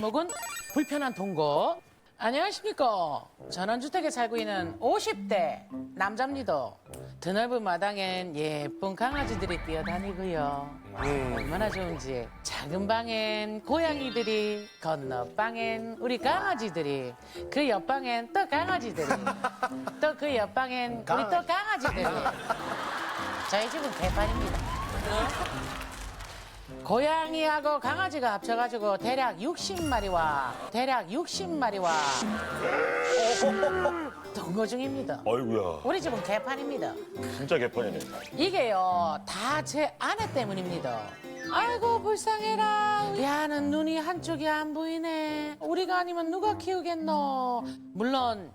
제목은 불편한 동거. 안녕하십니까. 전원주택에 살고 있는 50대 남자입니다. 드넓은 마당엔 예쁜 강아지들이 뛰어다니고요. 얼마나 좋은지. 작은 방엔 고양이들이, 건너방엔 우리 강아지들이, 그 옆방엔 또 강아지들이, 또 그 옆방엔 우리 또 강아지들이. 저희 집은 개판입니다. 고양이하고 강아지가 합쳐가지고 대략 60마리와 동거 중입니다. 아이고야, 우리 집은 개판입니다. 진짜 개판이네. 이게요, 다 제 아내 때문입니다. 아이고 불쌍해라. 야는 눈이 한쪽이 안 보이네. 우리가 아니면 누가 키우겠노. 물론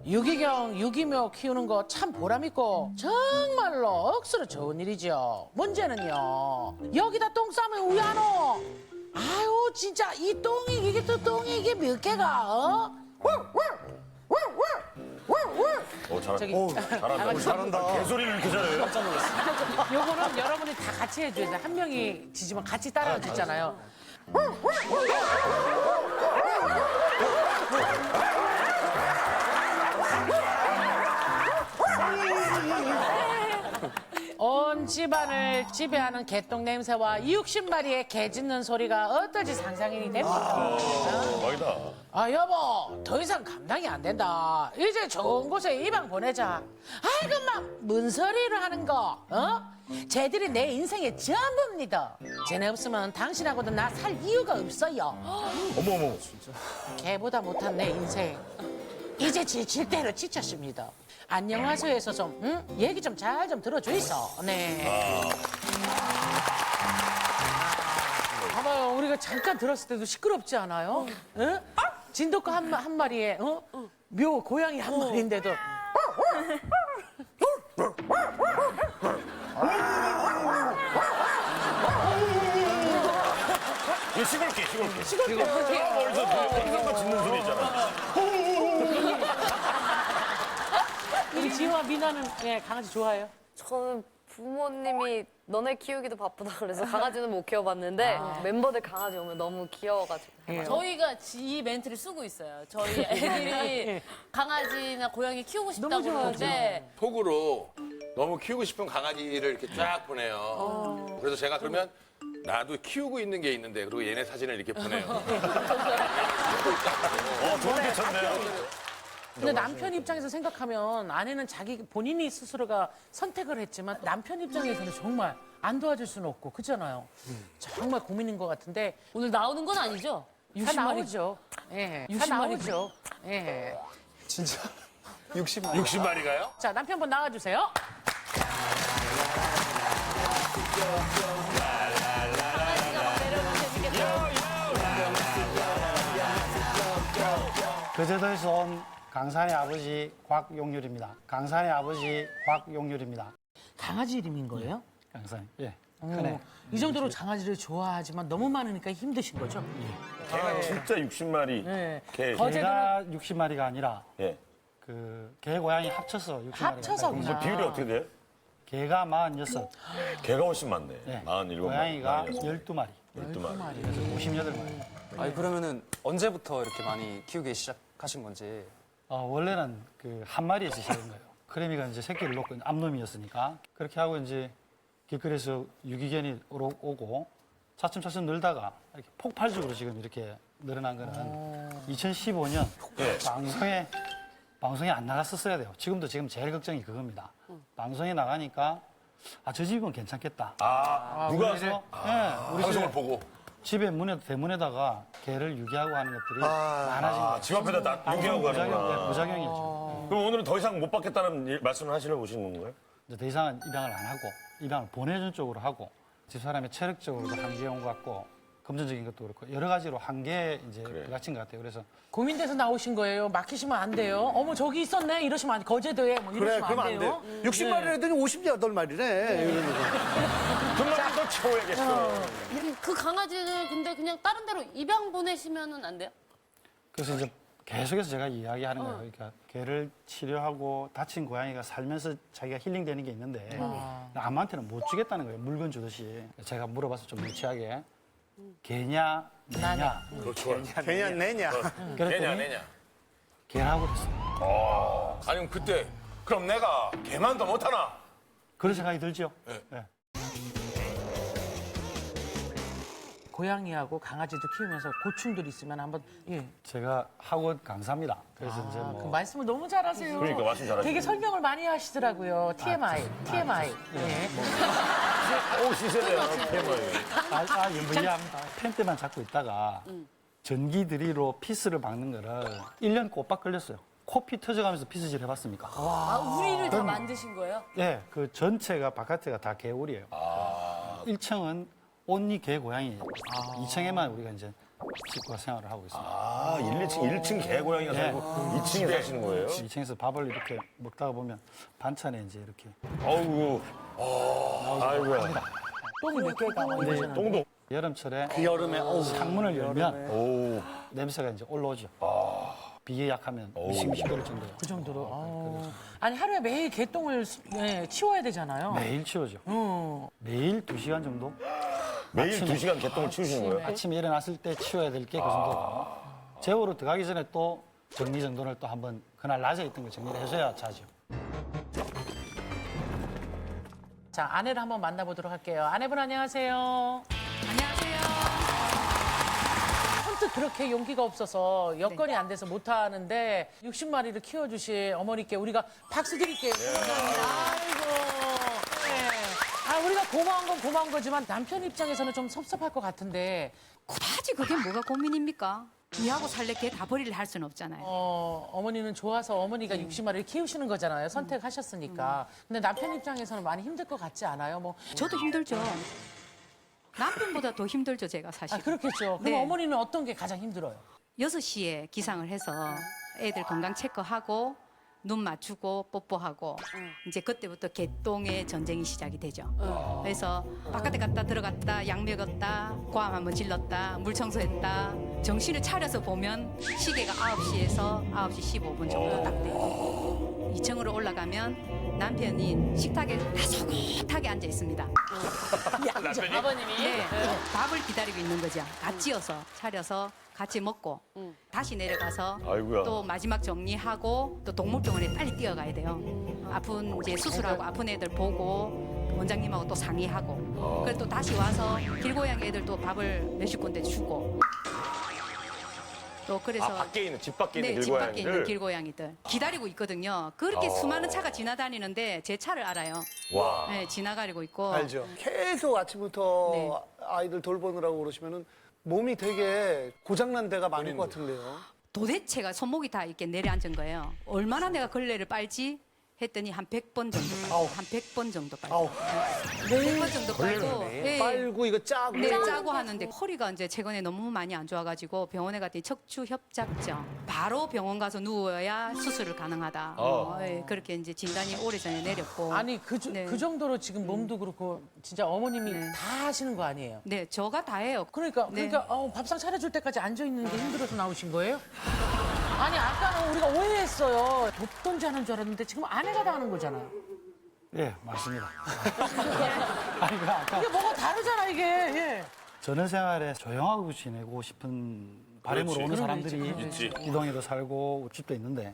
유기견, 유기묘 키우는 거 참 보람있고 정말로 억수로 좋은 일이죠. 문제는요, 여기다 똥 싸면 왜 안 오? 아유 진짜 이 똥이 이게 또 똥이 이게 몇 개가 어? 잘한다. 저기, 잘한다. 잘한다. 개소리를 이렇게 잘해요. 요거는 여러분이 다 같이 해줘야 돼. 한 명이 지지만 같이 따라 주잖아요. 온 집안을 지배하는 개똥 냄새와 60마리의 개 짖는 소리가 어떨지 상상이 됩니다. 대박이다. 아 여보, 더 이상 감당이 안 된다. 이제 좋은 곳에 이방 보내자. 아이고 막 뭔 소리를 하는 거 어? 쟤들이 내 인생의 전부입니다. 쟤네 없으면 당신하고도 나 살 이유가 없어요. 어머어머. 개보다 못한 내 인생 이제 지칠 대로 지쳤습니다. 안녕하세요에서 좀 얘기 좀 잘 좀 들어주이소. 네. 봐봐요, 우리가 잠깐 들었을 때도 시끄럽지 않아요? 응? 진돗개 한 마리에 묘 고양이 한 마리인데도 이거 시골개, 시골개. 시끄럽게 어디서 그 거 짖는 소리 있잖아. 우리 지호와 미나는 강아지 좋아해요? 저는 부모님이 너네 키우기도 바쁘다 그래서 강아지는 못 키워봤는데 멤버들 강아지 오면 너무 귀여워가지고 저희가 이 멘트를 쓰고 있어요. 저희 애들이 강아지나 고양이 키우고 싶다고 그러는데 톡으로 너무 키우고 싶은 강아지를 이렇게 쫙 보내요. 그래서 제가 그러면 나도 키우고 있는 게 있는데 그리고 얘네 사진을 이렇게 보내요. 저거 괜찮네요. 근데 남편 입장에서 생각하면 아내는 자기 본인이 스스로가 선택을 했지만 남편 입장에서는 정말 안 도와줄 수는 없고 그렇잖아요. 정말 고민인 것 같은데 오늘 나오는 건 아니죠? 다 60마리. 나오죠. 예, 다 60마리. 나오죠. 예. 진짜 60마리. 60마리가요? 자, 남편분 나와주세요. 강아지가 막 내려오면 재밌겠다. 거제도에서 온 강산의 아버지 곽용률입니다. 강산의 아버지 곽용률입니다. 강아지 이름인 거예요? 강산, 예. 큰애. 이 정도로 강아지를 좋아하지만 너무 많으니까 힘드신 거죠? 개가 진짜 60마리. 네. 개. 거제- 개가 60마리가 아니라 예. 개 고양이 합쳐서 60마리가. 합쳐서구나. 비율이 어떻게 돼? 개가 46, 개가 훨씬 많네. 예. 47마리. 고양이가 12마리, 12마리. 그래서 58마리. 아니 그러면은 언제부터 이렇게 많이 키우기 시작하신 건지. 원래는 한 마리에서 시작한 거예요. 크래미가 이제 새끼를 놓고 암놈이었으니까 그렇게 하고 이제 길거리에서 유기견이 오고 차츰차츰 늘다가 이렇게 폭발적으로 지금 이렇게 늘어난 거는 2015년 예. 방송에 안 나갔었어야 돼요. 지금 제일 걱정이 그겁니다. 방송에 나가니까 저 집은 괜찮겠다. 누가 그래서 우리 방송을 보고. 집에 대문에다가 개를 유기하고 하는 것들이 많아진 거예요. 집 앞에다 다 유기하고 가는 거야. 부작용이죠. 그럼 오늘은 더 이상 못 받겠다는 말씀을 하시려고 오신 건가요? 이제 더 이상은 입양을 안 하고 입양을 보내준 쪽으로 하고 집사람의 체력적으로도 한계 온 것 같고 금전적인 것도 그렇고 여러 가지로 한계에 이제 부딪힌 것 같아요. 그래서 고민돼서 나오신 거예요. 막히시면 안 돼요. 어머 저기 있었네 이러시면 안 돼. 거제도에 뭐 그래, 이러시면 그러면 안 안 돼요. 돼. 60마리 했더니 58마리래. 금방 더 채워야겠어. 그 강아지를 근데 그냥 다른 데로 입양 보내시면은 안 돼요? 그래서 이제 계속해서 제가 이야기하는 거예요. 그러니까 개를 치료하고 다친 고양이가 살면서 자기가 힐링되는 게 있는데 남한테는 못 주겠다는 거예요. 물건 주듯이. 제가 물어봐서 좀 유치하게 개냐 내냐. 그렇죠. 개냐 내냐. 내냐, 그랬더니 내냐. 개라고 그랬어요. 아니, 그럼 그때, 그럼 내가 개만 더 못하나? 그런 생각이 들죠. 네. 예. 고양이하고 강아지도 키우면서 고충들이 있으면 한번 예. 제가 학원 강사입니다. 그래서 이제 그 뭐 말씀을 너무 잘하세요. 그러니까 말씀 잘하시네. 되게 설명을 많이 하시더라고요. TMI, TMI. 예. 오, 시세네요. TMI. 연불리합니다. 펜대만 잡고 있다가 전기 드리로 피스를 박는 거를 1년 꼬박 걸렸어요. 코피 터져가면서 피스질 해봤습니까? 아, 우리를 다 만드신 거예요? 예, 그 전체가 바깥에가 다 개울이에요. 1층은 온리 개 고양이, 2층에만 우리가 이제 식구가 생활을 하고 있습니다. 아, 1층 개고양이가 네. 살고 2층에 사시는 거예요? 2층에서 밥을 이렇게 먹다가 보면 반찬에 이제 이렇게 아이고. 아이고야. 똥이 몇 개가 나오시는 똥도. 여름철에 그 여름에 창문을 열면 오. 냄새가 이제 올라오죠. 비에 약하면 미식미식 거릴 정도로. 그 정도로. 아니 하루에 매일 개똥을 치워야 되잖아요. 매일 치우죠. 매일 2시간 정도? 매일 아침에. 2시간 개똥을 치우시는 거예요? 아침에 일어났을 때 치워야 될 게 그 정도고. 제우로 들어가기 전에 또 정리정돈을 또 한번 그날 낮에 있던 거 정리를 해줘야 자죠. 자, 아내를 한번 만나보도록 할게요. 아내분 안녕하세요. 안녕하세요. 선뜻 그렇게 용기가 없어서 여건이 안 돼서 못 하는데 60마리를 키워주신 어머니께 우리가 박수 드릴게요. 아이고. 네. 아, 우리가 고마운 건 고마운 거지만 남편 입장에서는 좀 섭섭할 것 같은데 그다지 그게 뭐가 고민입니까? 니하고 살래 걔 다 버리려 할 수는 없잖아요. 어머니는 좋아서 어머니가 60마리를 키우시는 거잖아요. 선택하셨으니까. 근데 남편 입장에서는 많이 힘들 것 같지 않아요? 뭐. 저도 힘들죠. 남편보다 더 힘들죠, 제가 사실. 아, 그렇겠죠. 그럼 네. 어머니는 어떤 게 가장 힘들어요? 6시에 기상을 해서 애들 건강 체크하고 눈 맞추고 뽀뽀하고 이제 그때부터 개똥의 전쟁이 시작이 되죠. 그래서 바깥에 갔다 들어갔다 약 먹었다 고함 한번 질렀다 물 청소했다 정신을 차려서 보면 시계가 9시에서 9시 15분 정도 딱 돼요. 2층으로 올라가면 남편이 식탁에 다소곳하게 앉아 있습니다. 아버님이? 네, 밥을 기다리고 있는 거죠. 다 찌어서 차려서 같이 먹고 다시 내려가서 아이고야. 또 마지막 정리하고 또 동물병원에 빨리 뛰어가야 돼요. 아픈 이제 수술하고 아픈 애들 보고 원장님하고 또 상의하고 그리고 또 다시 와서 길고양이 애들 또 밥을 몇십 군데 주고 또 그래서 밖에 있는, 집 밖에 있는 네, 집 밖에 있는 길고양이를. 길고양이들 기다리고 있거든요. 그렇게 수많은 차가 지나다니는데 제 차를 알아요. 와. 네, 지나가리고 있고 알죠. 계속 아침부터 네. 아이들 돌보느라고 그러시면은 몸이 되게 고장난 데가 많을 것 같은데요. 도대체가 손목이 다 이렇게 내려앉은 거예요. 얼마나 내가 걸레를 빨지 했더니 한 100번 정도. 한 100번 정도 빨고. 아우, 100번 정도 빨고. 예. 빨고 이거 짜고. 네, 짜고 하는데 허리가 이제 최근에 너무 많이 안 좋아가지고 병원에 갔더니 척추 협착증. 바로 병원 가서 누워야 수술을 가능하다. 예, 그렇게 이제 진단이 오래전에 내렸고. 아니 네. 그 정도로 지금 몸도 그렇고 진짜 어머님이 네. 다 하시는 거 아니에요? 네, 저가 다 해요. 그러니까 네. 밥상 차려줄 때까지 앉아 있는 게 힘들어서 나오신 거예요? 아니 아까는 우리가 오해했어요. 돕던지 하는 줄 알았는데 지금 아내가 다 하는 거잖아요. 예, 맞습니다. 아니, 그 아까 이게 뭐가 다르잖아 이게. 예. 전원 생활에 조용하고 지내고 싶은 바람으로 그렇지. 오는 사람들이 있지. 이동에도 살고 집도 있는데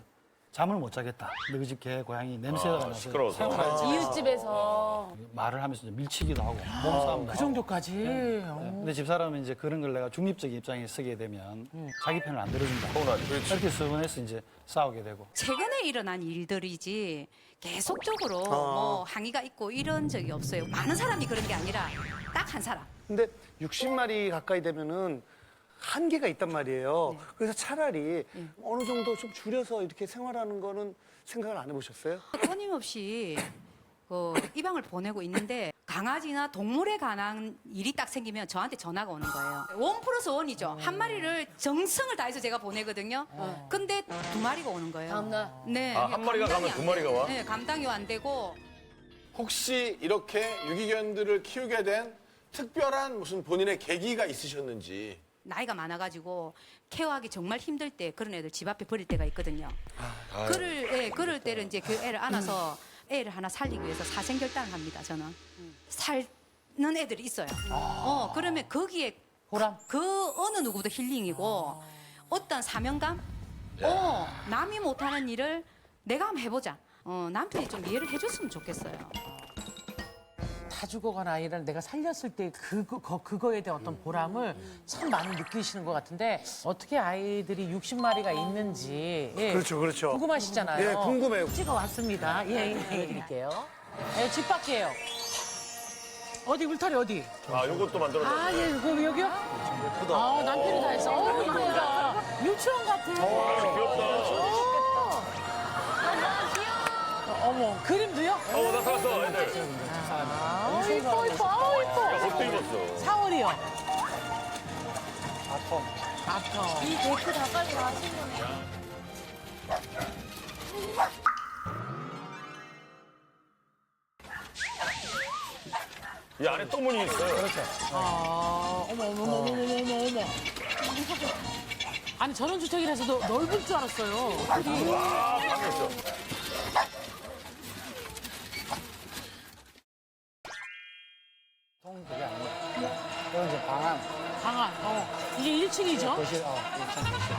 잠을 못 자겠다. 너희 집 개, 고양이 냄새가 나서 시끄러워서. 생활하지. 이웃집에서. 말을 하면서 이제 밀치기도 하고 몸싸움도 그 하고. 정도까지. 근데 집사람은 이제 그런 걸 내가 중립적인 입장에 서게 되면 자기 편을 안 들어준다. 서운하지. 이렇게 서운해서 이제 싸우게 되고. 최근에 일어난 일들이지 계속적으로 뭐 항의가 있고 이런 적이 없어요. 많은 사람이 그런 게 아니라 딱 한 사람. 근데 60마리 가까이 되면은 한계가 있단 말이에요. 그래서 차라리 어느 정도 좀 줄여서 이렇게 생활하는 거는 생각을 안 해보셨어요? 끊임없이 이 방을 보내고 있는데 강아지나 동물에 관한 일이 딱 생기면 저한테 전화가 오는 거예요. 1+1이죠. 한 마리를 정성을 다해서 제가 보내거든요. 근데 2마리가 오는 거예요. 다음날? 네. 아, 한 마리가 감당이 가면 안 2마리가 와? 네, 감당이 안 되고. 혹시 이렇게 유기견들을 키우게 된 특별한 무슨 본인의 계기가 있으셨는지. 나이가 많아가지고 케어하기 정말 힘들 때 그런 애들 집 앞에 버릴 때가 있거든요. 그럴 때는 이제 그 애를 안아서 애를 하나 살리기 위해서 사생결단을 합니다. 저는 살는 애들이 있어요. 그러면 거기에 보람. 그 어느 누구보다 힐링이고 어떤 사명감? 남이 못하는 일을 내가 한번 해보자. 남편이 좀 이해를 해줬으면 좋겠어요. 다 죽어간 아이를 내가 살렸을 때 그거에 대한 어떤 보람을 참 많이 느끼시는 것 같은데 어떻게 아이들이 60마리가 있는지 예, 그렇죠. 궁금하시잖아요. 예, 궁금해요. 찍어 왔습니다. 예, 보여드릴게요. 예, 집 밖이에요. 어디 울타리 어디? 아, 요것도 만들었네. 아, 예, 그 여기요? 아, 남편이 다 했어. 이쁘다. 유치원 같아. 귀엽다. 어머, 그림도요? 나타났어, 애들. 이뻐. 옷도 입었어. 4월이요. 아톰. 아파. 이 데크 닭갈비 다 하신 거네. 이 안에 또 문이 있어요. 그렇죠. 어머. 아니, 전원주택이라서 넓을 줄 알았어요. 와, 방했어. 통 그게 아니에요. 이건 이제 방안. 방안. 이게 1층이죠? 거실, 1층 거실.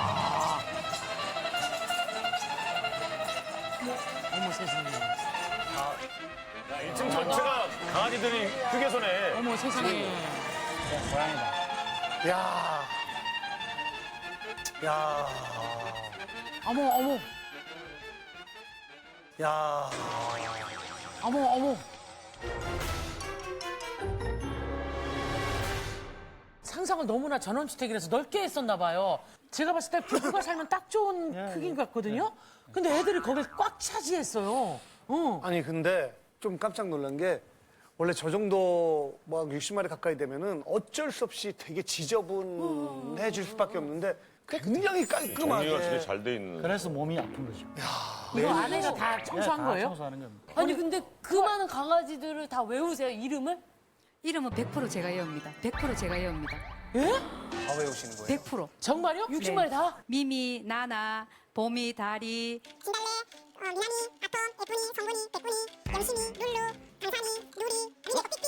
어머, 세상에. 야, 2층 전체가 강아지들이 휴게소네. 어머, 세상에. 네, 고양이다. 야. 어머. 야. 어머. 상상을 너무나 전원주택이라서 넓게 했었나 봐요. 제가 봤을 때 부부가 살면 딱 좋은 크기인 것 같거든요. 근데 애들이 거길 꽉 차지했어요. 아니 근데 좀 깜짝 놀란 게 원래 저 정도 막 60마리 가까이 되면은 어쩔 수 없이 되게 지저분해질 수밖에 없는데 굉장히 정리가 되게 깔끔하게. 잘 돼 있는. 그래서 몸이 아픈 거죠. 이거 안에가 다 청소한 다 거예요? 청소하는 겁니다. 아니 근데 그 많은 강아지들을 다 외우세요 이름을? 이름은 100% 제가 외웁니다. 100% 제가 외웁니다. 다 외우시는 거예요? 100%. 정말요? 60마리 다? 미미, 나나, 봄이, 다리, 진달래, 미나미, 아톰, 예쁜이, 성분이, 백분이, 영심이, 룰루, 강산이, 누리, 미네코 삐삐,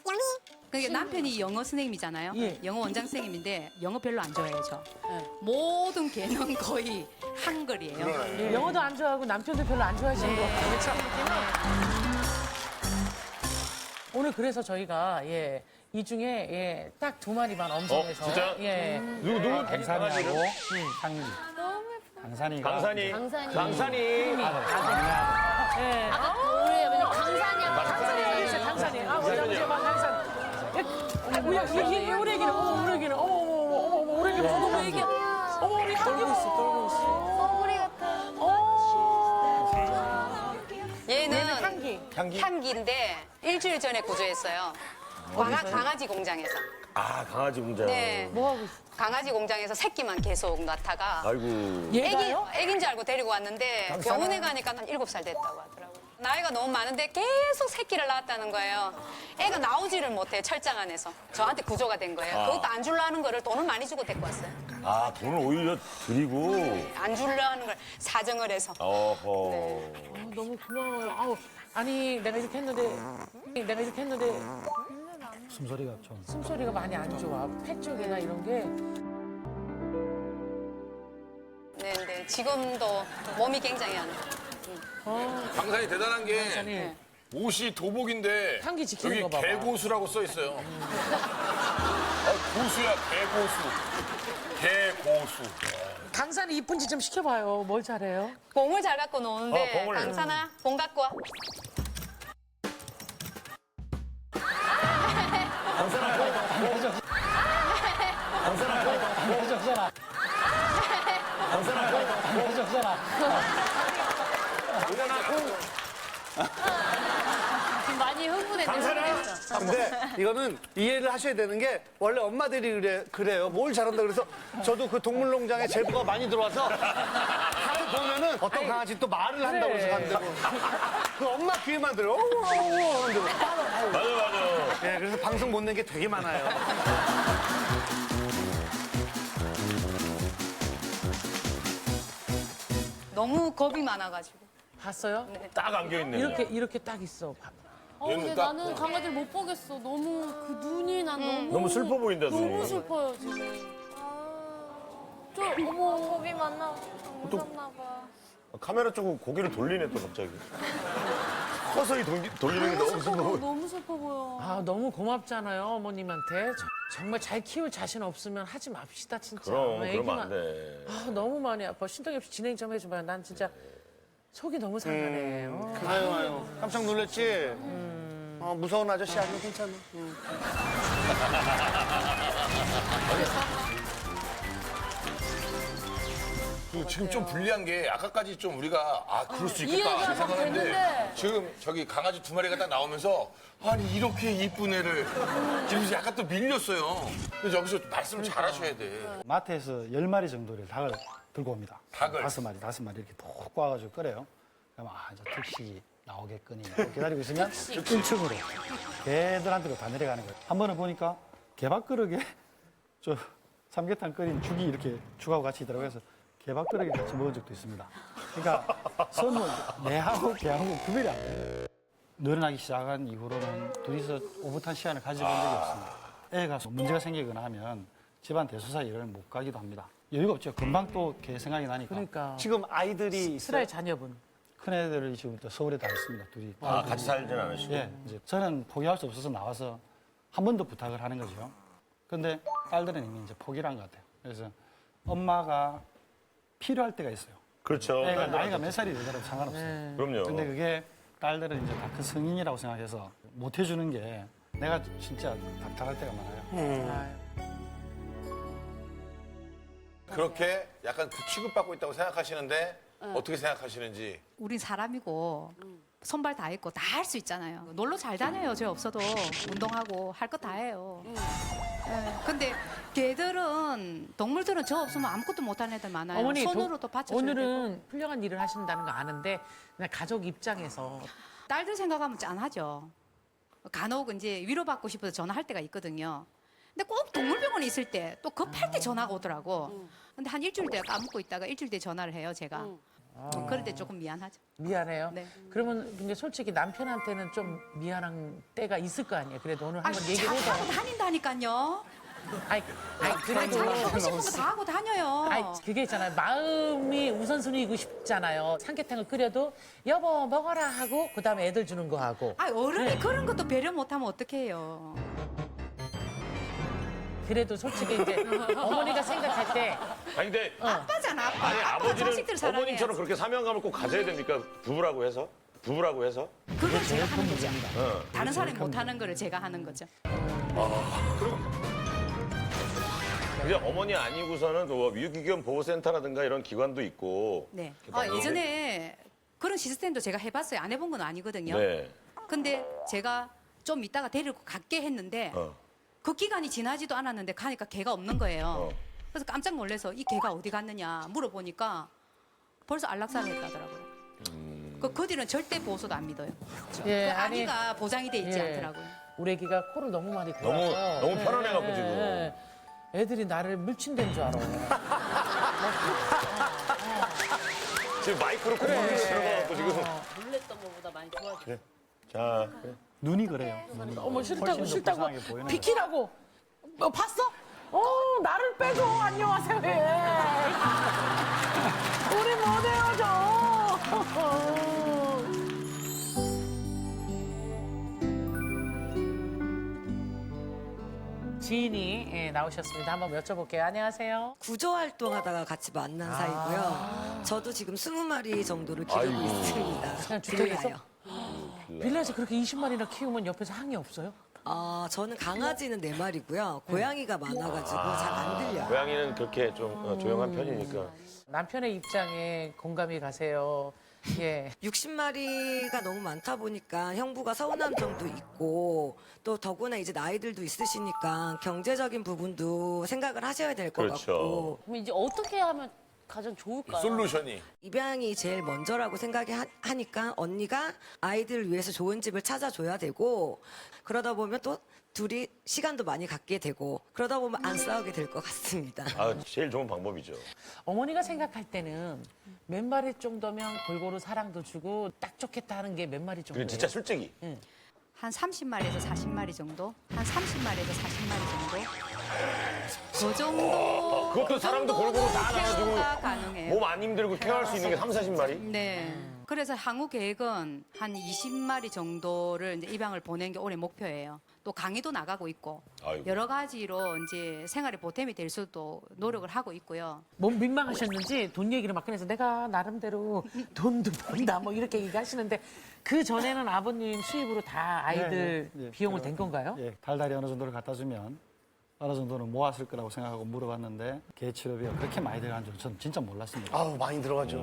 영희. 그러니까 남편이 영어 선생님이잖아요. 예. 영어 원장 선생님인데 영어 별로 안 좋아해요, 저. 모든 개는 거의 한글이에요. 영어도 안 좋아하고 남편도 별로 안 좋아하시는 것 같아요. 오늘 그래서 저희가 이 중에 딱 2마리만 엄선해서 진짜? 누구? 강산이하고 상리. 강산이가. 강산이. 우리 강산이야. 강산이 여기 있어요, 강산이. 우리 봐, 강산. 우리 애기는, 우리 애기는, 우리 애기는, 우리 애기. 우리 한기 떨고 있어. 우리 같아. 얘는 향기. 인데 일주일 전에 구조했어요. 강아지 공장에서. 아, 강아지 공장. 네. 뭐 하고 있어? 강아지 공장에서 새끼만 계속 낳다가 아이고. 얘가요? 애기인 줄 알고 데리고 왔는데 병원에 가니까 한 7살 됐다고 하더라고요. 나이가 너무 많은데 계속 새끼를 낳았다는 거예요. 애가 나오지를 못해, 철장 안에서. 저한테 구조가 된 거예요. 그것도 안 줄라 하는 거를 돈을 많이 주고 데리고 왔어요. 아, 돈을 오히려 드리고. 안 줄라 하는 걸 사정을 해서. 어허. 너무 고마워요. 아니, 내가 이렇게 했는데 숨소리가 좀. 숨소리가 많이 안 좋아. 폐 쪽이나 이런 게. 네. 지금도 몸이 굉장히 안 좋아요. 강산이 대단한 게 강산이. 옷이 도복인데 향기 지키는 여기 거 봐봐. 개고수라고 써 있어요. 고수야, 개고수. 강산이 이쁜지 좀 시켜봐요. 뭘 잘해요? 공을 잘 갖고 노는데 공을. 강산아, 공 갖고 와. 지금 많이 흥분했어. 근데 이거는 이해를 하셔야 되는 게 원래 엄마들이 그래요. 뭘 잘한다 그래서 저도 그 동물농장에 제보가 많이 들어와서 가서 보면은 어떤 강아지 또 말을 한다고 그래서 간다고. 그 엄마 귀에만 들어. 하는데 맞아. 네, 그래서 방송 못 낸 게 되게 많아요. 너무 겁이 많아가지고. 봤어요? 딱 안겨있네. 이렇게 딱 있어. 봐봐. 근데 얘는 딱 나는 강아지를 못 보겠어. 너무 그 눈이 난 너무 슬퍼 보인다, 너무 눈이. 슬퍼요 지금. 저 어머 겁이 많나 무섭나 봐. 카메라 쪽으로 고개를 돌리네, 또 갑자기. 서서히 돌리는 게 너무 슬퍼 보여. 너무 슬퍼 보여. 아, 너무 고맙잖아요, 어머님한테. 정말 잘 키울 자신 없으면 하지 맙시다, 진짜. 그럼, 애기만- 그러면 안 돼. 아, 너무 많이 아파. 신동엽 씨 진행 좀 해줘봐요. 난 진짜 속이 너무 상하네. 아유. 깜짝 놀랐지? 무서운 아저씨 아니면 괜찮아. 그 지금 좀 불리한 게 아까까지 좀 우리가 그럴 수 있겠다 이해가 막 생각했는데 됐는데. 지금 저기 강아지 두 마리가 딱 나오면서 아니 이렇게 이쁜 애를 지금 약간 또 밀렸어요. 그래서 여기서 말씀을 잘 하셔야 돼. 마트에서 10마리 정도를 닭을 들고 옵니다. 닭을? 5마리 이렇게 톡 꽈가지고 끓여요. 그러면 이제 특식이 나오겠거니 하고 기다리고 있으면 1층으로 개들한테로 다 내려가는 거예요. 한 번은 보니까 개밥그릇에 저 삼계탕 끓인 죽이 이렇게 죽하고 같이 있더라고요. 그래서 개밥그릇에 같이 먹은 적도 있습니다. 그러니까 서로 내하고 개하고 구별이 안 돼요. 늘어나기 시작한 이후로는 둘이서 오붓한 시간을 가져본 적이 없습니다. 애가 문제가 생기거나 하면 집안 대소사 일을 못 가기도 합니다. 여유가 없죠. 금방 또 개 생각이 나니까. 그러니까. 지금 아이들이 있어요? 스라의 자녀분. 큰애들이 지금부터 서울에 다 있습니다. 둘이. 같이 살진 않으시고. 예, 이제 저는 포기할 수 없어서 나와서 한 번 더 부탁을 하는 거죠. 근데 딸들은 이미 이제 포기를 한 것 같아요. 그래서 엄마가 필요할 때가 있어요. 그렇죠. 애가 나이가 몇 살이 되더라도 상관없어요. 네. 그럼요. 근데 그게 딸들은 이제 다 큰 성인이라고 생각해서 못 해주는 게 내가 진짜 답답할 때가 많아요. 그렇게 약간 그 취급받고 있다고 생각하시는데 어떻게 생각하시는지. 우린 사람이고 손발 다 있고 다 할 수 있잖아요. 놀러 잘 다녀요. 저 없어도 운동하고 할 거 다 해요. 예, 근데 개들은 동물들은 저 없으면 아무것도 못하는 애들 많아요. 어머니, 손으로도 받쳐줘야 오늘은 되고. 훌륭한 일을 하신다는 거 아는데 그냥 가족 입장에서 딸들 생각하면 짠하죠. 간혹 이제 위로받고 싶어서 전화할 때가 있거든요. 근데 꼭 동물병원에 있을 때 또 급할 때 전화가 오더라고. 근데 한 일주일 뒤에 까먹고 있다가 일주일 뒤에 전화를 해요, 제가. 그럴 때 조금 미안하죠. 미안해요. 네. 그러면 근데 솔직히 남편한테는 좀 미안한 때가 있을 거 아니에요. 그래도 오늘 한번 얘기를 자꾸 해서. 하고 다닌다니까요. 아이, 그래도. 자기 하고 싶은 거 다 하고 다녀요. 아이, 그게 있잖아요. 마음이 우선순위이고 싶잖아요. 삼계탕을 끓여도 여보 먹어라 하고 그다음에 애들 주는 거 하고. 아, 어른이 그런 것도 배려 못하면 어떡해요. 그래도 솔직히 이제 어머니가 생각할 때 아니, 근데. 아빠잖아, 아빠. 아니, 아빠가 아버지는 자식들 사랑해야지. 어머님처럼 그렇게 사명감을 꼭 가져야 됩니까? 부부라고 해서? 부부라고 해서? 그걸 제가 하는 거죠. 다른 사람이 못하는 거를 제가 하는 거죠. 근데 어머니 아니고서는 뭐 유기견 보호센터라든가 이런 기관도 있고. 네. 이렇게 예전에 그런 시스템도 제가 해봤어요. 안 해본 건 아니거든요. 네. 근데 제가 좀 이따가 데리고 갈게 했는데 그 기간이 지나지도 않았는데 가니까 개가 없는 거예요. 그래서 깜짝 놀라서 이 개가 어디 갔느냐 물어보니까 벌써 안락사를 했다더라고요. 그 뒤는 절대 보호소도 안 믿어요. 예, 그 아기가 보장이 돼 있지 예. 않더라고요. 우리 애기가 코를 너무 많이 너무 골아서 편안해갖고 지금. 애들이 나를 물친된 줄 알아. 지금 마이크로 콧방귀 들어가갖고 지금. 놀랬던 것보다 많이 좋아졌어. 자, 그래. 눈이 그래요. 어머 싫다고 훨씬 더 싫다고 불쌍하게 보이는 거예요. 비키라고. 봤어? 나를 빼줘. 안녕하세요. 우리 못 헤어져. 지인이 나오셨습니다. 한번 여쭤볼게요. 안녕하세요. 구조 활동하다가 같이 만난 사이고요. 저도 지금 20마리 정도를 기르고 있습니다. 그냥 주택에서? 빌라요. 빌라에서 그렇게 20마리나 키우면 옆에서 항의 없어요? 저는 강아지는 4마리고요. 고양이가 많아가지고 잘 안 들려요. 고양이는 그렇게 좀 조용한 편이니까. 남편의 입장에 공감이 가세요. 예. 60마리가 너무 많다 보니까 형부가 서운한 점도 있고 또 더구나 이제 나이들도 있으시니까 경제적인 부분도 생각을 하셔야 될 것 그렇죠. 같고 그럼 이제 어떻게 하면 가장 좋을까요? 솔루션이. 입양이 제일 먼저라고 생각이 하니까 언니가 아이들을 위해서 좋은 집을 찾아줘야 되고 그러다 보면 또 둘이 시간도 많이 갖게 되고 그러다 보면 안 싸우게 될 것 같습니다. 제일 좋은 방법이죠. 어머니가 생각할 때는 몇 마리 정도면 골고루 사랑도 주고 딱 좋겠다 하는 게 몇 마리 정도예요? 그리고 진짜 솔직히. 한 30마리에서 40마리 정도? 한 30마리에서 40마리 정도? 그 정도. 그것도 사람도 골고루 다 나가지고 케어가 가능해요. 몸 안 힘들고 케어할 수 있는 게 3, 40마리? 네. 그래서 향후 계획은 한 20마리 정도를 이제 입양을 보내는 게 올해 목표예요. 또 강의도 나가고 있고 아이고. 여러 가지로 이제 생활에 보탬이 될 수도 노력을 하고 있고요. 몸 민망하셨는지 돈 얘기를 막 꺼내서 내가 나름대로 돈도 번다 뭐 이렇게 얘기하시는데 그 전에는 아버님 수입으로 다 아이들 네, 네. 비용을 댄 건가요? 예, 달달이 어느 정도를 갖다 주면 어느 정도는 모았을 거라고 생각하고 물어봤는데 개치료비가 그렇게 많이 들어간 줄 저는 진짜 몰랐습니다. 아우, 많이 들어가죠.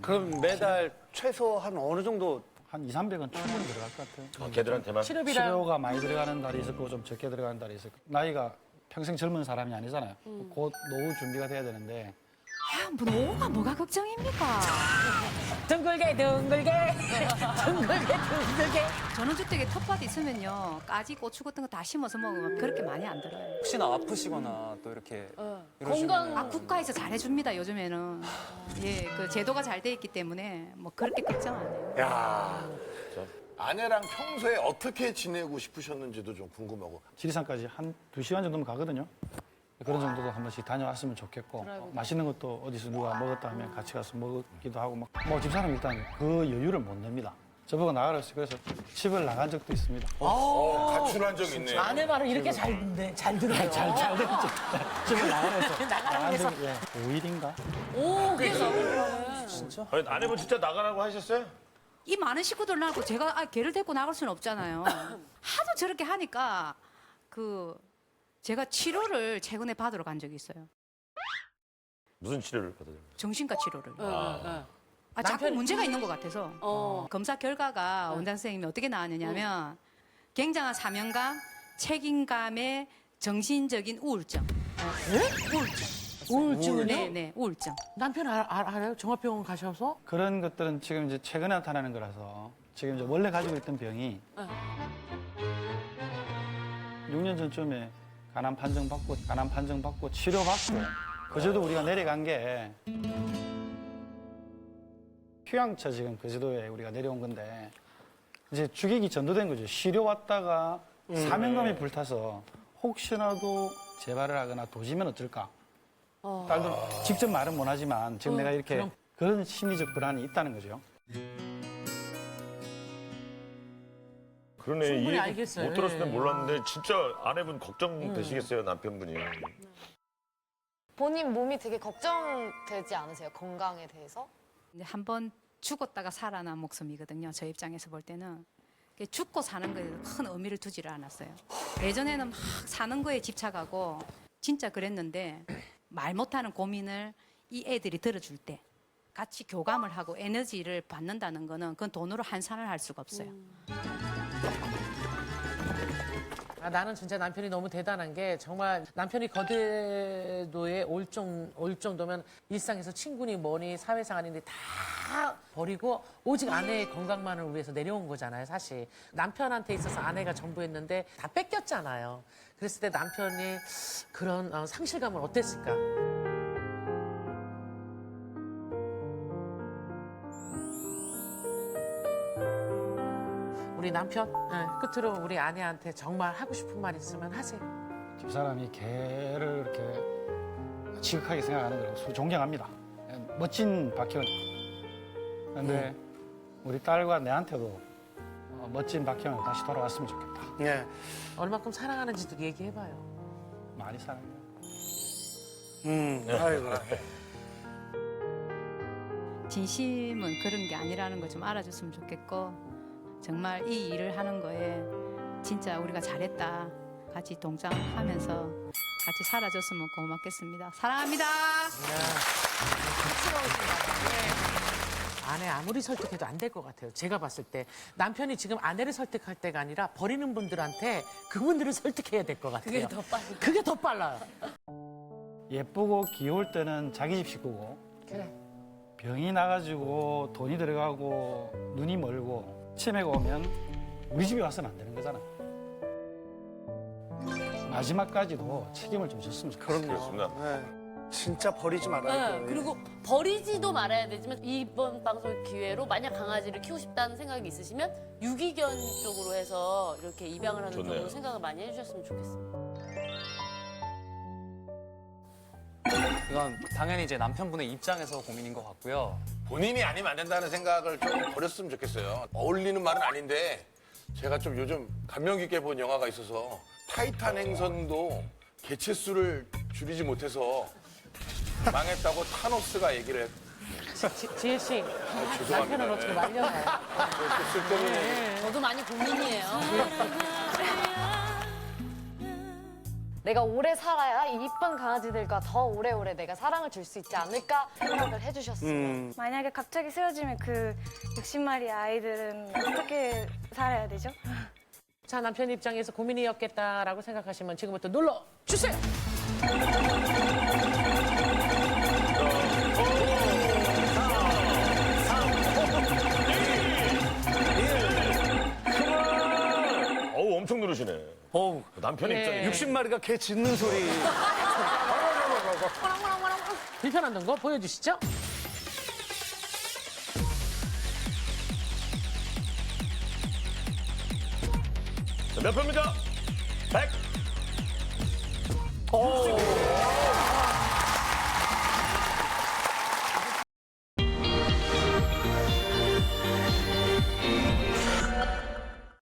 그럼 매달 최소 한 어느 정도 한 2, 300은 충분히 들어갈 것 같아요. 걔들한테만? 치료비랑 치료가 많이 들어가는 달이 있었고 좀 적게 들어가는 달이 있었고 나이가 평생 젊은 사람이 아니잖아요. 곧 노후 준비가 돼야 되는데 아, 뭐 노후가 뭐가 걱정입니까? 둥글게 둥글게 둥글게 둥글게 전원주택에 텃밭 있으면요 까지 고추 같은 거 다 심어서 먹으면 그렇게 많이 안 들어요. 혹시나 아프시거나 또 이렇게 건강 아 국가에서 잘해줍니다 요즘에는. 예, 그 제도가 잘 돼 있기 때문에 뭐 그렇게 걱정 안 해요. 야. 아내랑 평소에 어떻게 지내고 싶으셨는지도 좀 궁금하고. 지리산까지 한 2시간 정도면 가거든요. 그런 정도도 한 번씩 다녀왔으면 좋겠고 맛있는 것도 어디서 누가 먹었다 하면 같이 가서 먹기도 하고 뭐 집사람이 일단 그 여유를 못 냅니다. 저보고 나가라 했어요. 그래서 집을 나간 적도 있습니다. 가출한 적 있네요. 아내 말을 이렇게 잘 들어요. 잘 됐죠. 집을 나가라 해서 나가라 해서 5일인가? 오, 그래서 진짜? 아니, 아내분 진짜 나가라고 하셨어요? 이 많은 식구들 낳고 제가 걔를 데리고 나갈 수는 없잖아요. 하도 저렇게 하니까 제가 치료를 최근에 받으러 간 적이 있어요. 무슨 치료를 받아요? 정신과 치료를. 자꾸 남편이- 문제가 있는 것 같아서. 검사 결과가 원장 선생님이 어떻게 나왔느냐면 굉장한 사명감, 책임감의 정신적인 우울증. 우울증은요? 네, 우울증. 남편 알아요? 종합병원 가셔서? 그런 것들은 지금 이제 최근에 나타나는 거라서 지금 이제 원래 가지고 있던 병이 6년 전쯤에 간암 판정받고 치료받고 그제도 우리가 내려간 게 휴양처 지금 그제도에 우리가 내려온 건데 이제 주객이 전도된 거죠. 쉬려 왔다가 사명감이 불타서 혹시라도 재발을 하거나 도지면 어쩔까. 딸들 직접 말은 못하지만 지금 내가 이렇게 그런 심리적 불안이 있다는 거죠. 그러네. 이 충분히 얘기 알겠어요. 못 들었을 땐 예. 몰랐는데 진짜 아내분 걱정되시겠어요, 남편분이. 본인 몸이 되게 걱정되지 않으세요? 건강에 대해서? 이제 한번 죽었다가 살아난 목숨이거든요. 저 입장에서 볼 때는. 죽고 사는 거에 큰 의미를 두지를 않았어요. 예전에는 막 사는 거에 집착하고 진짜 그랬는데 말 못하는 고민을 이 애들이 들어줄 때 같이 교감을 하고 에너지를 받는다는 거는 그건 돈으로 환산을 할 수가 없어요. 나는 진짜 남편이 너무 대단한 게 정말 남편이 거대도에 올 정도면 일상에서 친구니 뭐니 사회생활인데 다 버리고 오직 아내의 건강만을 위해서 내려온 거잖아요, 사실. 남편한테 있어서 아내가 전부였는데 다 뺏겼잖아요. 그랬을 때 남편의 그런 상실감은 어땠을까? 우리 남편 끝으로 우리 아내한테 정말 하고 싶은 말 있으면 하세요. 집사람이 개를 이렇게 지극하게 생각하는 거라고 존경합니다. 멋진 박형. 그런데 우리 딸과 내한테도 멋진 박형을 다시 돌아왔으면 좋겠다. 예. 얼마큼 사랑하는지도 얘기해봐요. 많이 사랑해요. 아이고. 진심은 그런 게 아니라는 걸 좀 알아줬으면 좋겠고 정말 이 일을 하는 거에 진짜 우리가 잘했다. 같이 동참하면서 같이 살아줬으면 고맙겠습니다. 사랑합니다. 아내 아무리 설득해도 안 될 것 같아요. 제가 봤을 때 남편이 지금 아내를 설득할 때가 아니라 버리는 분들한테 그분들을 설득해야 될 것 같아요. 그게 더 빨라요. 예쁘고 귀여울 때는 자기 집 식구고 그래. 병이 나가지고 돈이 들어가고 눈이 멀고 치매가 오면 우리 집에 와서는 안 되는 거잖아. 마지막까지도 책임을 좀 졌으면 좋겠어요. 그렇습니다. 네. 진짜 버리지 말아야 돼요. 네, 그리고 버리지도 말아야 되지만 이번 방송 기회로 만약 강아지를 키우고 싶다는 생각이 있으시면 유기견 쪽으로 해서 이렇게 입양을 하는 좋네요. 쪽으로 생각을 많이 해주셨으면 좋겠습니다. 이건 당연히 이제 남편분의 입장에서 고민인 것 같고요. 본인이 아니면 안 된다는 생각을 좀 버렸으면 좋겠어요. 어울리는 말은 아닌데 제가 좀 요즘 감명 깊게 본 영화가 있어서 타이탄 행성도 개체수를 줄이지 못해서 망했다고 타노스가 얘기를 했. 지혜 씨, 죄송합니다. 남편은 어떻게 말려요? 쓸데없는 얘기. 저도 많이 고민이에요. 내가 오래 살아야 이 이쁜 강아지들과 더 오래오래 내가 사랑을 줄 수 있지 않을까 생각을 해주셨어요. 만약에 갑자기 쓰러지면 그 60마리 아이들은 어떻게 살아야 되죠? 자, 남편 입장에서 고민이었겠다라고 생각하시면 지금부터 눌러 주세요. 어우, 엄청 누르시네. 어우, 남편 예. 입장에. 60마리가 개 짖는 소리. 불편한 거 보여주시죠. 몇 표입니까? 100.